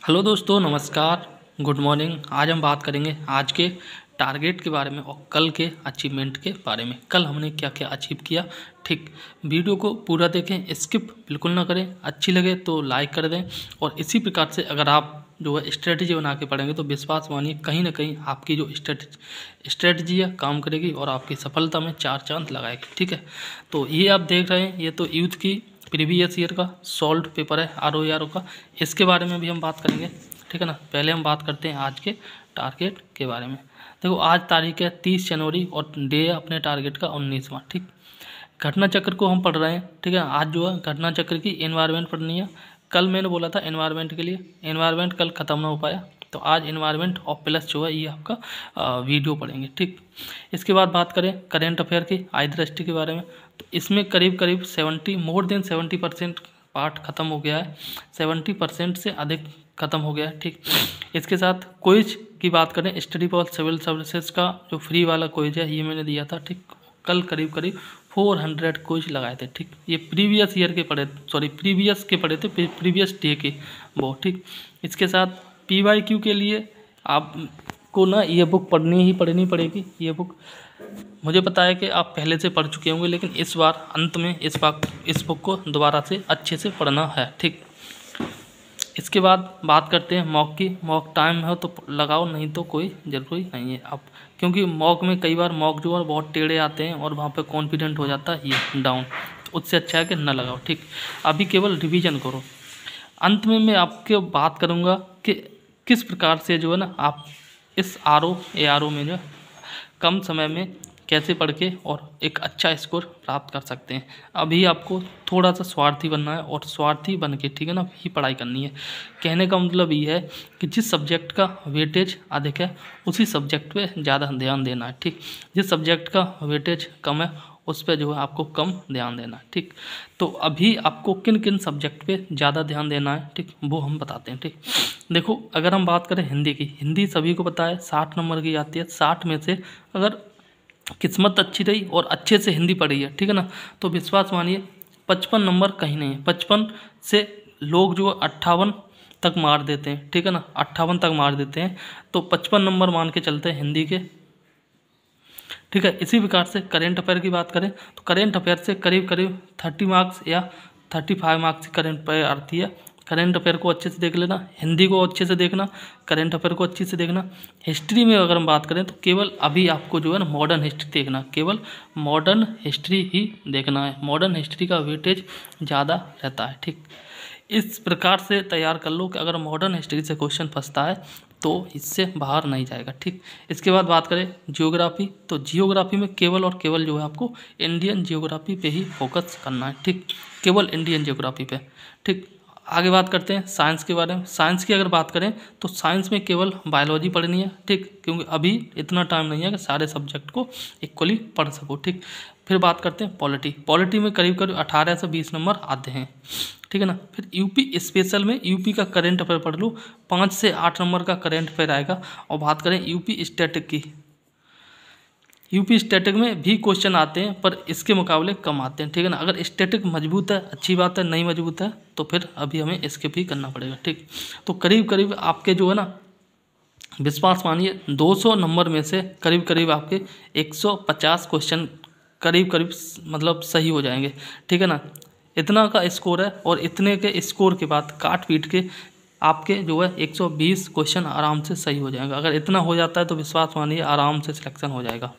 Hello दोस्तों, नमस्कार, good morning. आज हम बात करेंगे आज के टारगेट के बारे में और कल के अचीवमेंट के बारे में। कल हमने क्या क्या अचीव किया। ठीक, वीडियो को पूरा देखें, स्किप बिल्कुल ना करें। अच्छी लगे तो लाइक कर दें। और इसी प्रकार से अगर आप जो है स्ट्रेटजी बना के पढ़ेंगे तो विश्वास मानिए कहीं ना कहीं आपकी जो स्ट्रेटजी है काम करेगी और आपकी सफलता में 4 चांद लगाएगी। ठीक है, तो ये आप देख रहे हैं, ये तो यूथ की प्रीवियस ईयर का सॉल्व पेपर है ROE का। इसके बारे में भी हम बात करेंगे। ठीक है ना, पहले हम बात करते हैं आज के टारगेट के बारे में। देखो, आज तारीख है 30 जनवरी और डे है अपने टारगेट का 19वां। ठीक, घटना चक्र को हम पढ़ रहे हैं। ठीक है, आज जो है घटना चक्र की एनवायरनमेंट पढ़नी है। कल मैंने बोला था एनवायरनमेंट के लिए, एनवायरनमेंट कल ख़त्म ना हो पाया, तो आज एनवायरनमेंट और प्लस जो है ये आपका वीडियो पढ़ेंगे। ठीक, इसके बाद बात करें करेंट अफेयर की आई दृष्टि के बारे में, तो इसमें करीब करीब 70% पार्ट ख़त्म हो गया है। 70% से अधिक ख़त्म हो गया है। ठीक, इसके साथ क्विज की बात करें, स्टडी फॉर सिविल सर्विसेज का जो फ्री वाला क्विज है ये मैंने दिया था। ठीक, कल करीब करीब 400 क्विज लगाए थे। ठीक, ये प्रीवियस ईयर के पढ़े, प्रीवियस के पढ़े थे, प्रीवियस डे के वो। ठीक, इसके साथ PYQ के लिए आपको ना ये बुक पढ़नी पड़ेगी। ये बुक मुझे पता है कि आप पहले से पढ़ चुके होंगे, लेकिन इस बार अंत में इस बुक को दोबारा से अच्छे से पढ़ना है। ठीक, इसके बाद बात करते हैं मॉक की। मॉक टाइम हो तो लगाओ, नहीं तो कोई ज़रूरी नहीं है आप, क्योंकि मॉक में कई बार मॉक जो है बहुत टेढ़े आते हैं और वहाँ पे कॉन्फिडेंट हो जाता है ये डाउन, तो उससे अच्छा है कि न लगाओ। ठीक, अभी केवल रिवीजन करो। अंत में मैं आपके बात करूँगा कि किस प्रकार से जो है ना आप इस ARO में जो कम समय में कैसे पढ़ के और एक अच्छा स्कोर प्राप्त कर सकते हैं। अभी आपको थोड़ा सा स्वार्थी बनना है और स्वार्थी बन के, ठीक है ना, ही पढ़ाई करनी है। कहने का मतलब ये है कि जिस सब्जेक्ट का वेटेज अधिक है उसी सब्जेक्ट पे ज़्यादा ध्यान देना है। ठीक, जिस सब्जेक्ट का वेटेज कम है उस पर जो है आपको कम ध्यान देना है। ठीक, तो अभी आपको किन किन सब्जेक्ट पे ज़्यादा ध्यान देना है, ठीक, वो हम बताते हैं। ठीक, देखो, अगर हम बात करें हिंदी की, हिंदी सभी को पता है 60 नंबर की आती है। 60 में से अगर किस्मत अच्छी रही और अच्छे से हिंदी पढ़ी है, ठीक है ना, तो विश्वास मानिए 55 नंबर कहीं नहीं है। 55 से लोग जो 58 तक मार देते हैं। ठीक है ना, 58 तक मार देते हैं, तो 55 नंबर मान के चलते हैं हिंदी के। ठीक है, इसी प्रकार से करेंट अफेयर की बात करें तो करेंट अफेयर से करीब करीब 30 मार्क्स या 35 मार्क्स की करेंट अफेयर आती है। करेंट अफेयर को अच्छे से देख लेना, हिंदी को अच्छे से देखना, करेंट अफेयर को अच्छे से देखना। हिस्ट्री में अगर हम बात करें तो केवल अभी आपको जो है ना मॉडर्न हिस्ट्री देखना, केवल मॉडर्न हिस्ट्री ही देखना है। मॉडर्न हिस्ट्री का वेटेज ज़्यादा रहता है। ठीक, इस प्रकार से तैयार कर लो कि अगर मॉडर्न हिस्ट्री से क्वेश्चन फंसता है तो इससे बाहर नहीं जाएगा। ठीक, इसके बाद बात करें जियोग्राफी, तो जियोग्राफी में केवल और केवल जो है आपको इंडियन जियोग्राफी पे ही फोकस करना है। ठीक, केवल इंडियन जियोग्राफी पे। ठीक, आगे बात करते हैं साइंस के बारे में। साइंस की अगर बात करें तो साइंस में केवल बायोलॉजी पढ़नी है। ठीक, क्योंकि अभी इतना टाइम नहीं है कि सारे सब्जेक्ट को इक्वली पढ़ सको। ठीक, फिर बात करते हैं पॉलिटी में करीब करीब 18 से 20 नंबर आते हैं। ठीक है ना, फिर यूपी स्पेशल में यूपी का करेंट अफेयर पढ़ लो, 5 से 8 नंबर का करेंट अफेयर आएगा। और बात करें यूपी स्टैटिक की, यूपी स्टैटिक में भी क्वेश्चन आते हैं पर इसके मुकाबले कम आते हैं। ठीक है ना, अगर स्टैटिक मजबूत है अच्छी बात है, नहीं मजबूत है तो फिर अभी हमें स्किप ही करना पड़ेगा। ठीक, तो करीब करीब आपके जो है ना विश्वास मानिए 200 नंबर में से करीब करीब आपके 150 क्वेश्चन करीब करीब मतलब सही हो जाएंगे। ठीक है ना, इतना का स्कोर है और इतने के स्कोर के बाद काट पीट के आपके जो है 120 क्वेश्चन आराम से सही हो जाएगा। अगर इतना हो जाता है तो विश्वास मानिए आराम से सिलेक्शन हो जाएगा।